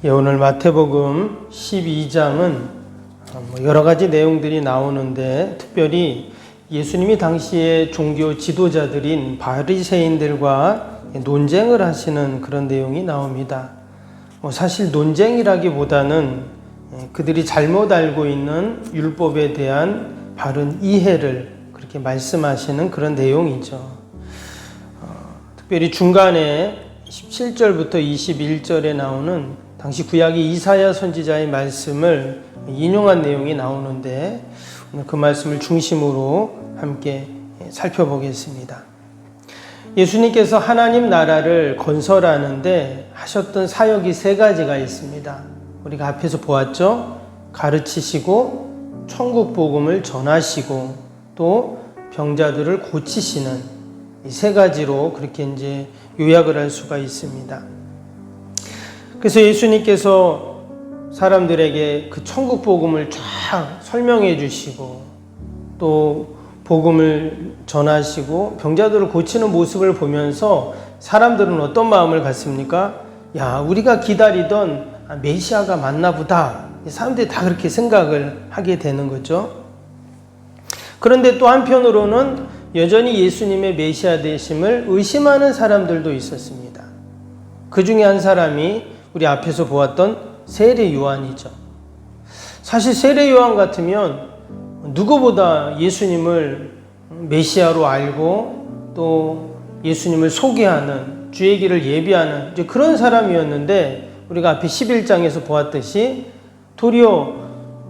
오늘 마태복음 12장은 여러 가지 내용들이 나오는데 특별히 예수님이 당시에 종교 지도자들인 바리새인들과 논쟁을 하시는 그런 내용이 나옵니다. 사실 논쟁이라기보다는 그들이 잘못 알고 있는 율법에 대한 바른 이해를 그렇게 말씀하시는 그런 내용이죠. 특별히 중간에 17절부터 21절에 나오는 당시 구약의 이사야 선지자의 말씀을 인용한 내용이 나오는데 오늘 그 말씀을 중심으로 함께 살펴보겠습니다. 예수님께서 하나님 나라를 건설하는데 하셨던 사역이 세 가지가 있습니다. 우리가 앞에서 보았죠? 가르치시고 천국 복음을 전하시고 또 병자들을 고치시는 이 세 가지로 그렇게 이제 요약을 할 수가 있습니다. 그래서 예수님께서 사람들에게 그 천국 복음을 쫙 설명해 주시고 또 복음을 전하시고 병자들을 고치는 모습을 보면서 사람들은 어떤 마음을 갖습니까? 야, 우리가 기다리던 메시아가 맞나 보다. 사람들이 다 그렇게 생각을 하게 되는 거죠. 그런데 또 한편으로는 여전히 예수님의 메시아 되심을 의심하는 사람들도 있었습니다. 그 중에 한 사람이 우리 앞에서 보았던 세례 요한이죠. 사실 세례 요한 같으면 누구보다 예수님을 메시아로 알고 또 예수님을 소개하는 주의 길을 예비하는 이제 그런 사람이었는데 우리가 앞에 11장에서 보았듯이 도리어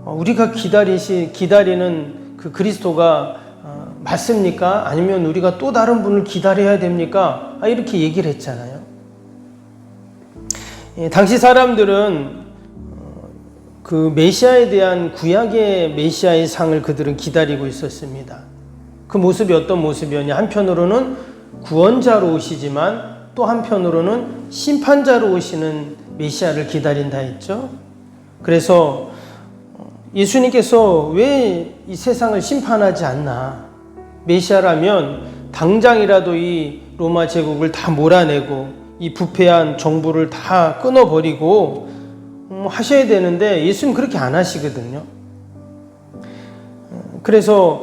우리가 기다리는 그 그리스도가 맞습니까? 아니면 우리가 또 다른 분을 기다려야 됩니까? 이렇게 얘기를 했잖아요. 당시 사람들은 그 메시아에 대한 구약의 메시아의 상을 그들은 기다리고 있었습니다. 그 모습이 어떤 모습이었냐? 한편으로는 구원자로 오시지만 또 한편으로는 심판자로 오시는 메시아를 기다린다 했죠. 그래서 예수님께서 왜 이 세상을 심판하지 않나? 메시아라면 당장이라도 이 로마 제국을 다 몰아내고 이 부패한 정부를 다 끊어버리고 하셔야 되는데 예수님 그렇게 안 하시거든요. 그래서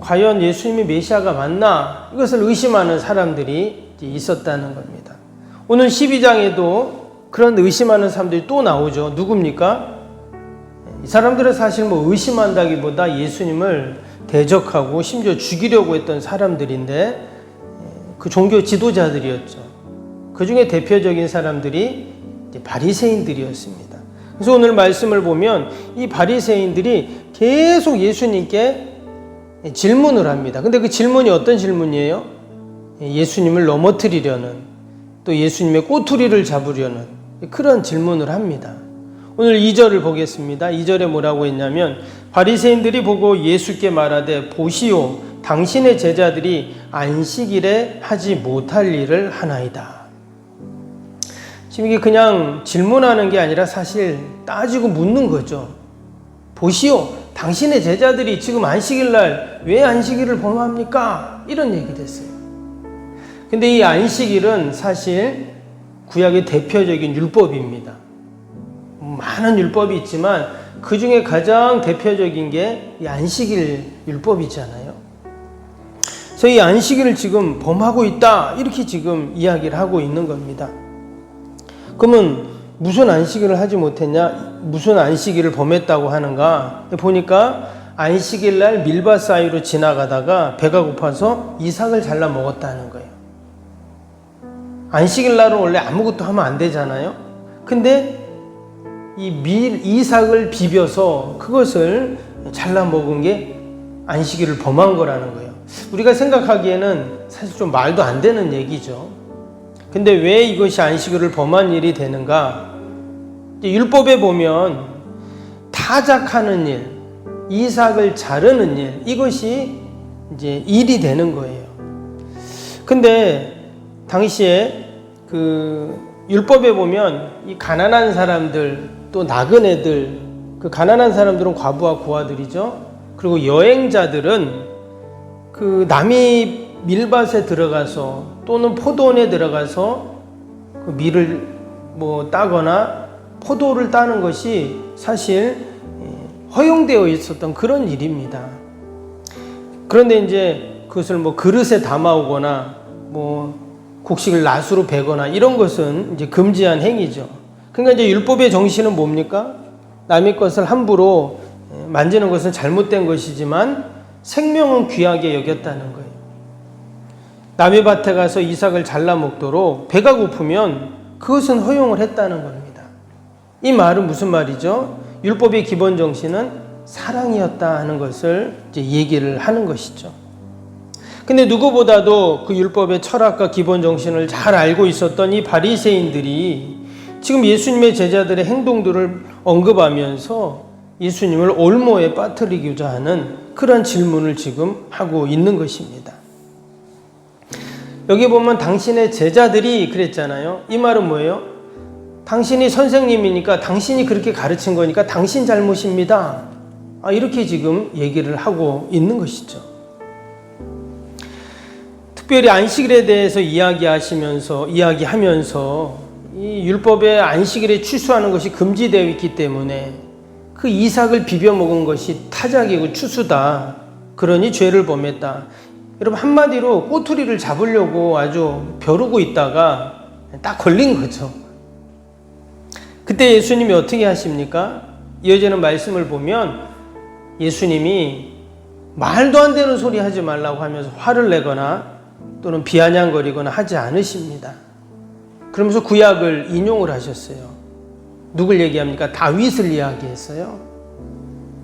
과연 예수님이 메시아가 맞나? 이것을 의심하는 사람들이 있었다는 겁니다. 오늘 12장에도 그런 의심하는 사람들이 또 나오죠. 누굽니까? 이 사람들은 사실 의심한다기보다 예수님을 대적하고 심지어 죽이려고 했던 사람들인데 그 종교 지도자들이었죠. 그 중에 대표적인 사람들이 바리새인들이었습니다. 그래서 오늘 말씀을 보면 이 바리새인들이 계속 예수님께 질문을 합니다. 근데 그 질문이 어떤 질문이에요? 예수님을 넘어뜨리려는 또 예수님의 꼬투리를 잡으려는 그런 질문을 합니다. 오늘 2절을 보겠습니다. 2절에 뭐라고 했냐면 바리새인들이 보고 예수께 말하되 보시오 당신의 제자들이 안식일에 하지 못할 일을 하나이다. 지금 이게 그냥 질문하는 게 아니라 사실 따지고 묻는 거죠. 보시오 당신의 제자들이 지금 안식일날 왜 안식일을 범합니까? 이런 얘기를 했어요. 근데 이 안식일은 사실 구약의 대표적인 율법입니다. 많은 율법이 있지만 그 중에 가장 대표적인 게 이 안식일 율법이잖아요. 그래서 이 안식일을 지금 범하고 있다 이렇게 지금 이야기를 하고 있는 겁니다. 그러면 무슨 안식일을 하지 못했냐? 무슨 안식일을 범했다고 하는가? 보니까 안식일 날 밀밭 사이로 지나가다가 배가 고파서 이삭을 잘라 먹었다는 거예요. 안식일 날은 원래 아무것도 하면 안 되잖아요. 근데 이 이삭을 비벼서 그것을 잘라 먹은 게 안식일을 범한 거라는 거예요. 우리가 생각하기에는 사실 좀 말도 안 되는 얘기죠. 근데 왜 이것이 안식일을 범한 일이 되는가? 율법에 보면 타작하는 일, 이삭을 자르는 일, 이것이 이제 일이 되는 거예요. 근데 당시에 그 율법에 보면 이 가난한 사람들, 또 나그네들, 그 가난한 사람들은 과부와 고아들이죠. 그리고 여행자들은 그 남이 밀밭에 들어가서 또는 포도원에 들어가서 그 밀을 따거나 포도를 따는 것이 사실 허용되어 있었던 그런 일입니다. 그런데 이제 그것을 뭐 그릇에 담아오거나 뭐 곡식을 낫으로 베거나 이런 것은 이제 금지한 행위죠. 그러니까 이제 율법의 정신은 뭡니까? 남의 것을 함부로 만지는 것은 잘못된 것이지만 생명은 귀하게 여겼다는 거예요. 남의 밭에 가서 이삭을 잘라 먹도록 배가 고프면 그것은 허용을 했다는 겁니다. 이 말은 무슨 말이죠? 율법의 기본 정신은 사랑이었다 하는 것을 이제 얘기를 하는 것이죠. 근데 누구보다도 그 율법의 철학과 기본 정신을 잘 알고 있었던 이 바리새인들이 지금 예수님의 제자들의 행동들을 언급하면서 예수님을 올무에 빠뜨리고자 하는 그런 질문을 지금 하고 있는 것입니다. 여기 보면 당신의 제자들이 그랬잖아요. 이 말은 뭐예요? 당신이 선생님이니까 당신이 그렇게 가르친 거니까 당신 잘못입니다. 이렇게 지금 얘기를 하고 있는 것이죠. 특별히 안식일에 대해서 이야기하면서 이 율법의 안식일에 추수하는 것이 금지되어 있기 때문에 그 이삭을 비벼 먹은 것이 타작이고 추수다. 그러니 죄를 범했다. 여러분 한마디로 꼬투리를 잡으려고 아주 벼르고 있다가 딱 걸린 거죠. 그때 예수님이 어떻게 하십니까? 이어지는 말씀을 보면 예수님이 말도 안 되는 소리 하지 말라고 하면서 화를 내거나 또는 비아냥거리거나 하지 않으십니다. 그러면서 구약을 인용을 하셨어요. 누굴 얘기합니까? 다윗을 이야기했어요.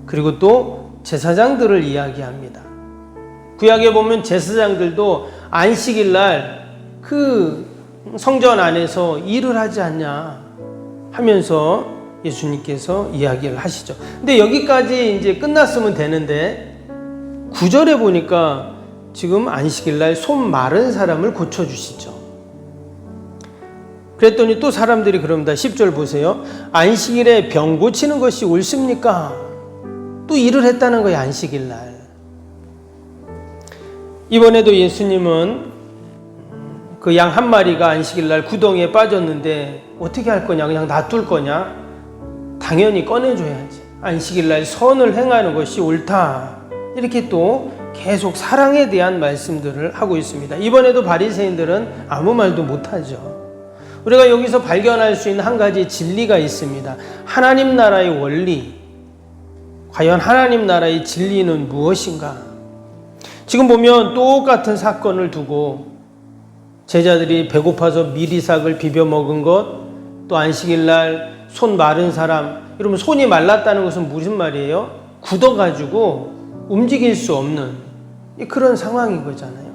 그리고 또 제사장들을 이야기합니다. 구약에 보면 제사장들도 안식일 날 그 성전 안에서 일을 하지 않냐 하면서 예수님께서 이야기를 하시죠. 근데 여기까지 이제 끝났으면 되는데 9절에 보니까 지금 안식일 날 손 마른 사람을 고쳐주시죠. 그랬더니 또 사람들이 그럽니다. 10절 보세요. 안식일에 병 고치는 것이 옳습니까? 또 일을 했다는 거예요. 안식일 날. 이번에도 예수님은 그 양 한 마리가 안식일 날 구덩이에 빠졌는데 어떻게 할 거냐? 그냥 놔둘 거냐? 당연히 꺼내줘야지. 안식일 날 선을 행하는 것이 옳다. 이렇게 또 계속 사랑에 대한 말씀들을 하고 있습니다. 이번에도 바리새인들은 아무 말도 못하죠. 우리가 여기서 발견할 수 있는 한 가지 진리가 있습니다. 하나님 나라의 원리. 과연 하나님 나라의 진리는 무엇인가? 지금 보면 똑같은 사건을 두고 제자들이 배고파서 밀이삭을 비벼 먹은 것, 또 안식일 날 손 마른 사람, 여러분 손이 말랐다는 것은 무슨 말이에요? 굳어가지고 움직일 수 없는 그런 상황인 거잖아요.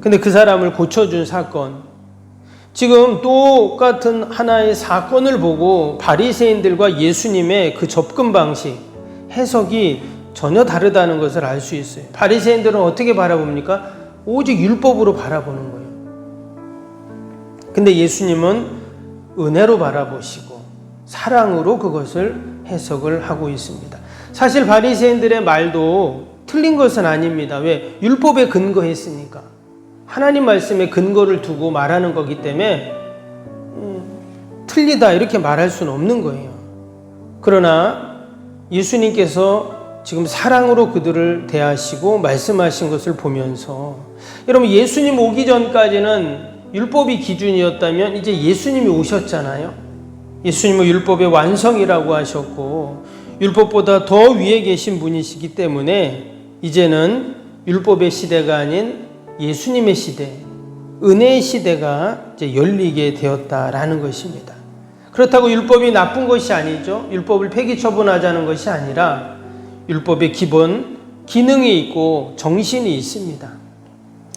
근데 그 사람을 고쳐준 사건, 지금 똑같은 하나의 사건을 보고 바리새인들과 예수님의 그 접근 방식, 해석이 전혀 다르다는 것을 알 수 있어요. 바리새인들은 어떻게 바라봅니까? 오직 율법으로 바라보는 거예요. 근데 예수님은 은혜로 바라보시고 사랑으로 그것을 해석을 하고 있습니다. 사실 바리새인들의 말도 틀린 것은 아닙니다. 왜? 율법에 근거했으니까. 하나님 말씀에 근거를 두고 말하는 거기 때문에 틀리다 이렇게 말할 수는 없는 거예요. 그러나 예수님께서 지금 사랑으로 그들을 대하시고 말씀하신 것을 보면서 여러분 예수님 오기 전까지는 율법이 기준이었다면 이제 예수님이 오셨잖아요. 예수님은 율법의 완성이라고 하셨고 율법보다 더 위에 계신 분이시기 때문에 이제는 율법의 시대가 아닌 예수님의 시대, 은혜의 시대가 이제 열리게 되었다라는 것입니다. 그렇다고 율법이 나쁜 것이 아니죠. 율법을 폐기 처분하자는 것이 아니라 율법의 기본 기능이 있고 정신이 있습니다.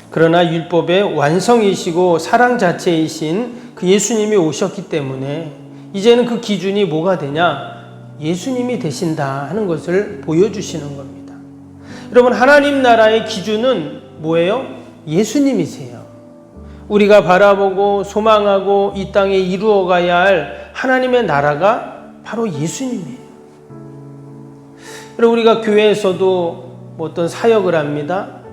그러나 율법의 완성이시고 사랑 자체이신 그 예수님이 오셨기 때문에 이제는 그 기준이 뭐가 되냐? 예수님이 되신다 하는 것을 보여주시는 겁니다. 여러분 하나님 나라의 기준은 뭐예요? 예수님이세요. 우리가 바라보고 소망하고 이 땅에 이루어가야 할 하나님의 나라가 바로 예수님이에요. 여러분 우리가 교회에서도 어떤 사역을 합니다.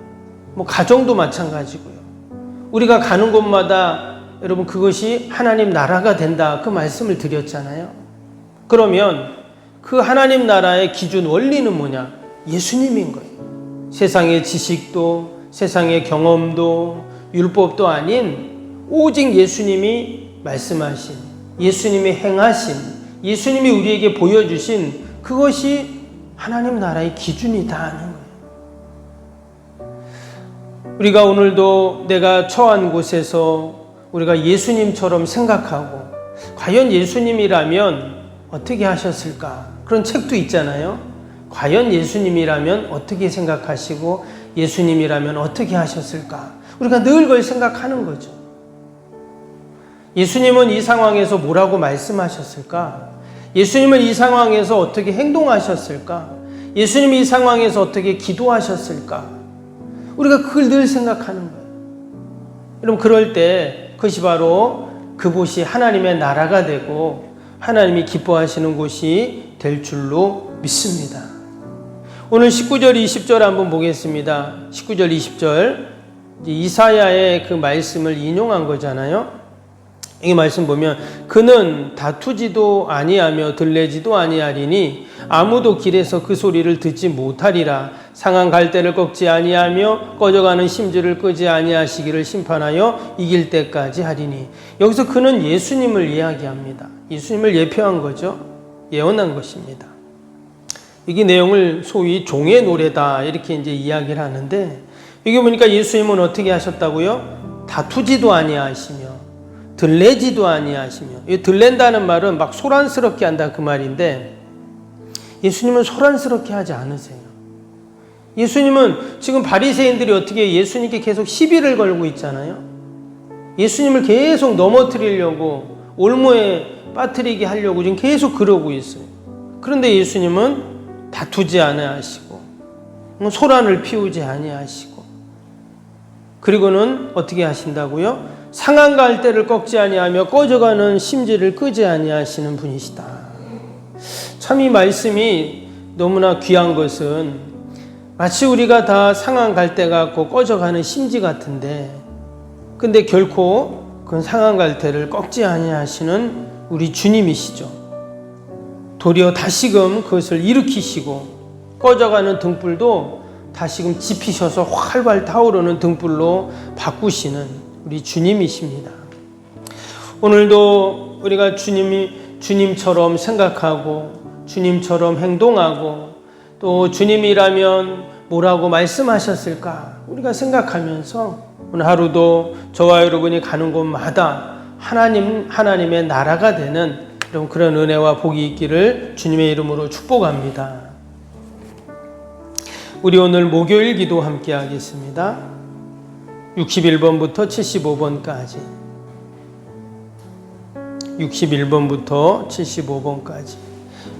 가정도 마찬가지고요. 우리가 가는 곳마다 여러분 그것이 하나님 나라가 된다 그 말씀을 드렸잖아요. 그러면 그 하나님 나라의 기준 원리는 뭐냐? 예수님인 거예요. 세상의 지식도 세상의 경험도 율법도 아닌 오직 예수님이 말씀하신, 예수님이 행하신, 예수님이 우리에게 보여주신 그것이 하나님 나라의 기준이다 하는 거예요. 우리가 오늘도 내가 처한 곳에서 우리가 예수님처럼 생각하고 과연 예수님이라면 어떻게 하셨을까? 그런 책도 있잖아요. 과연 예수님이라면 어떻게 생각하시고 예수님이라면 어떻게 하셨을까? 우리가 늘 그걸 생각하는 거죠. 예수님은 이 상황에서 뭐라고 말씀하셨을까? 예수님은 이 상황에서 어떻게 행동하셨을까? 예수님이 이 상황에서 어떻게 기도하셨을까? 우리가 그걸 늘 생각하는 거예요. 여러분 그럴 때 그것이 바로 그곳이 하나님의 나라가 되고 하나님이 기뻐하시는 곳이 될 줄로 믿습니다. 오늘 19절 20절 한번 보겠습니다. 19절 20절 이사야의 그 말씀을 인용한 거잖아요. 이 말씀 보면 그는 다투지도 아니하며 들레지도 아니하리니 아무도 길에서 그 소리를 듣지 못하리라. 상한 갈대를 꺾지 아니하며 꺼져가는 심지를 끄지 아니하시기를 심판하여 이길 때까지 하리니. 여기서 그는 예수님을 이야기합니다. 예수님을 예표한 거죠. 예언한 것입니다. 이게 내용을 소위 종의 노래다 이렇게 이제 이야기를 하는데 여기 보니까 예수님은 어떻게 하셨다고요? 다투지도 아니하시며 들레지도 아니하시며, 이 들랜다는 말은 막 소란스럽게 한다 그 말인데 예수님은 소란스럽게 하지 않으세요. 예수님은 지금 바리새인들이 어떻게 예수님께 계속 시비를 걸고 있잖아요. 예수님을 계속 넘어뜨리려고 올무에 빠뜨리게 하려고 지금 계속 그러고 있어요. 그런데 예수님은 다투지 아니하시고 소란을 피우지 아니하시고 그리고는 어떻게 하신다고요? 상한 갈대를 꺾지 아니하며 꺼져가는 심지를 끄지 아니하시는 분이시다. 참 이 말씀이 너무나 귀한 것은 마치 우리가 다 상한 갈대 같고 꺼져가는 심지 같은데 근데 결코 그 상한 갈대를 꺾지 아니하시는 우리 주님이시죠. 도리어 다시금 그것을 일으키시고 꺼져가는 등불도 다시금 지피셔서 활활 타오르는 등불로 바꾸시는 우리 주님이십니다. 오늘도 우리가 주님처럼 생각하고 주님처럼 행동하고 또 주님이라면 뭐라고 말씀하셨을까 우리가 생각하면서 오늘 하루도 저와 여러분이 가는 곳마다 하나님의 나라가 되는 그런 은혜와 복이 있기를 주님의 이름으로 축복합니다. 우리 오늘 목요일 기도 함께 하겠습니다. 61번부터 75번까지 61번부터 75번까지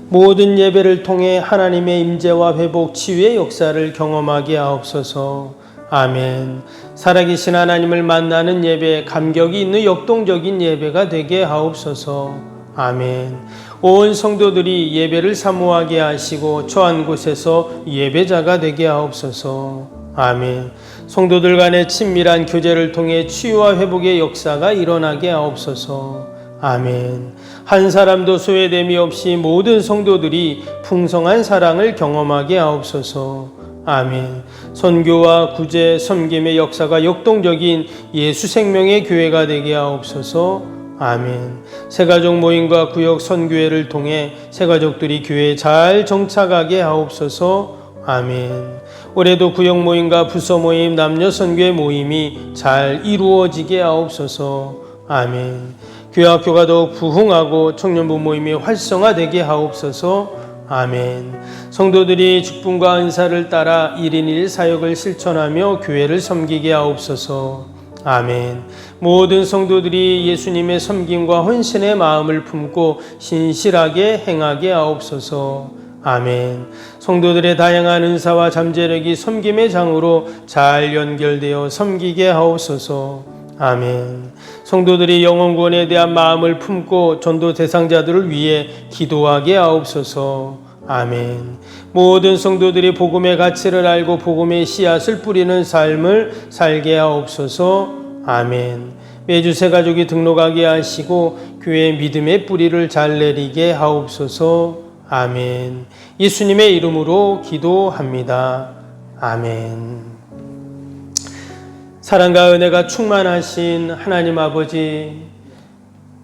모든 예배를 통해 하나님의 임재와 회복, 치유의 역사를 경험하게 하옵소서. 아멘. 살아계신 하나님을 만나는 예배, 감격이 있는 역동적인 예배가 되게 하옵소서. 아멘. 온 성도들이 예배를 사모하게 하시고 처한 곳에서 예배자가 되게 하옵소서. 아멘. 성도들 간의 친밀한 교제를 통해 치유와 회복의 역사가 일어나게 하옵소서. 아멘. 한 사람도 소외됨이 없이 모든 성도들이 풍성한 사랑을 경험하게 하옵소서. 아멘. 선교와 구제, 섬김의 역사가 역동적인 예수 생명의 교회가 되게 하옵소서. 아멘. 새가족 모임과 구역 선교회를 통해 새가족들이 교회에 잘 정착하게 하옵소서. 아멘. 올해도 구역 모임과 부서 모임, 남녀 선교회 모임이 잘 이루어지게 하옵소서. 아멘. 교회 학교가 더욱 부흥하고 청년부 모임이 활성화되게 하옵소서. 아멘. 성도들이 직분과 은사를 따라 1인 1 사역을 실천하며 교회를 섬기게 하옵소서. 아멘. 모든 성도들이 예수님의 섬김과 헌신의 마음을 품고 신실하게 행하게 하옵소서. 아멘. 성도들의 다양한 은사와 잠재력이 섬김의 장으로 잘 연결되어 섬기게 하옵소서. 아멘. 성도들이 영혼 구원에 대한 마음을 품고 전도 대상자들을 위해 기도하게 하옵소서. 아멘. 모든 성도들이 복음의 가치를 알고 복음의 씨앗을 뿌리는 삶을 살게 하옵소서. 아멘. 매주 새 가족이 등록하게 하시고 교회의 믿음의 뿌리를 잘 내리게 하옵소서. 아멘. 예수님의 이름으로 기도합니다. 아멘. 사랑과 은혜가 충만하신 하나님 아버지,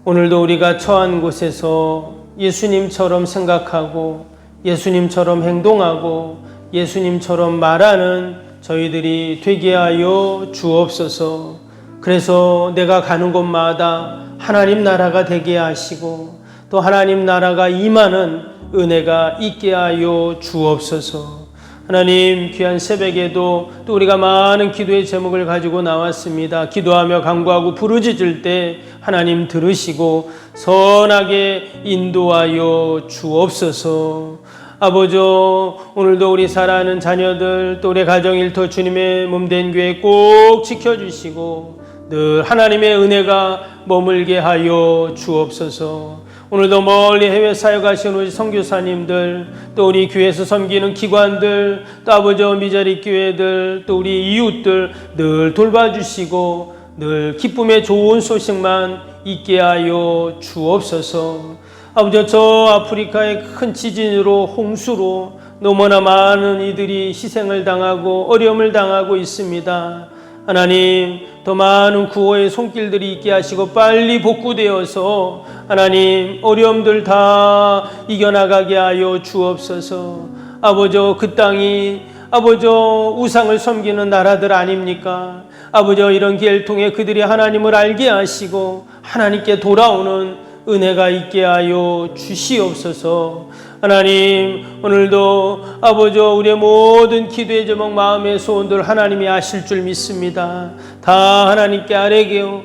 오늘도 우리가 처한 곳에서 예수님처럼 생각하고 예수님처럼 행동하고 예수님처럼 말하는 저희들이 되게 하여 주옵소서. 그래서 내가 가는 곳마다 하나님 나라가 되게 하시고 또 하나님 나라가 임하는 은혜가 있게 하여 주옵소서. 하나님, 귀한 새벽에도 또 우리가 많은 기도의 제목을 가지고 나왔습니다. 기도하며 간구하고 부르짖을 때 하나님 들으시고 선하게 인도하여 주옵소서. 아버지, 오늘도 우리 사랑하는 자녀들 또 우리 가정 일터 주님의 몸된 교회 꼭 지켜주시고 늘 하나님의 은혜가 머물게 하여 주옵소서. 오늘도 멀리 해외 사역하시는 우리 선교사님들, 또 우리 교회에서 섬기는 기관들, 또 아버지 미자리 교회들, 또 우리 이웃들 늘 돌봐주시고 늘 기쁨의 좋은 소식만 있게 하여 주옵소서. 아버지, 저 아프리카의 큰 지진으로 홍수로 너무나 많은 이들이 희생을 당하고 어려움을 당하고 있습니다. 하나님, 더 많은 구호의 손길들이 있게 하시고 빨리 복구되어서 하나님 어려움들 다 이겨나가게 하여 주옵소서. 아버지, 그 땅이 아버지 우상을 섬기는 나라들 아닙니까? 아버지, 이런 기회를 통해 그들이 하나님을 알게 하시고 하나님께 돌아오는 은혜가 있게 하여 주시옵소서. 하나님, 오늘도 아버지 우리의 모든 기도의 제목 마음의 소원들 하나님이 아실 줄 믿습니다. 다 하나님께 아뢰게요.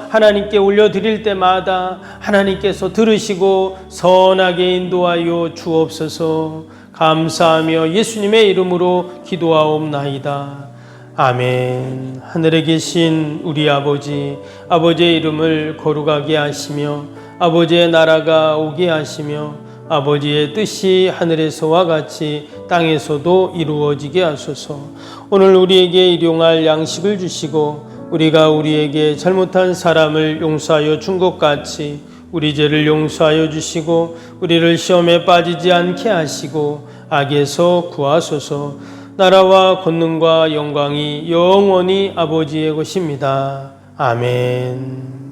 하나님께 올려드릴 때마다 하나님께서 들으시고 선하게 인도하여 주옵소서. 감사하며 예수님의 이름으로 기도하옵나이다. 아멘. 하늘에 계신 우리 아버지, 아버지의 이름을 거룩하게 하시며 아버지의 나라가 오게 하시며 아버지의 뜻이 하늘에서와 같이 땅에서도 이루어지게 하소서. 오늘 우리에게 일용할 양식을 주시고 우리가 우리에게 잘못한 사람을 용서하여 준 것 같이 우리 죄를 용서하여 주시고 우리를 시험에 빠지지 않게 하시고 악에서 구하소서. 나라와 권능과 영광이 영원히 아버지의 것입니다. 아멘.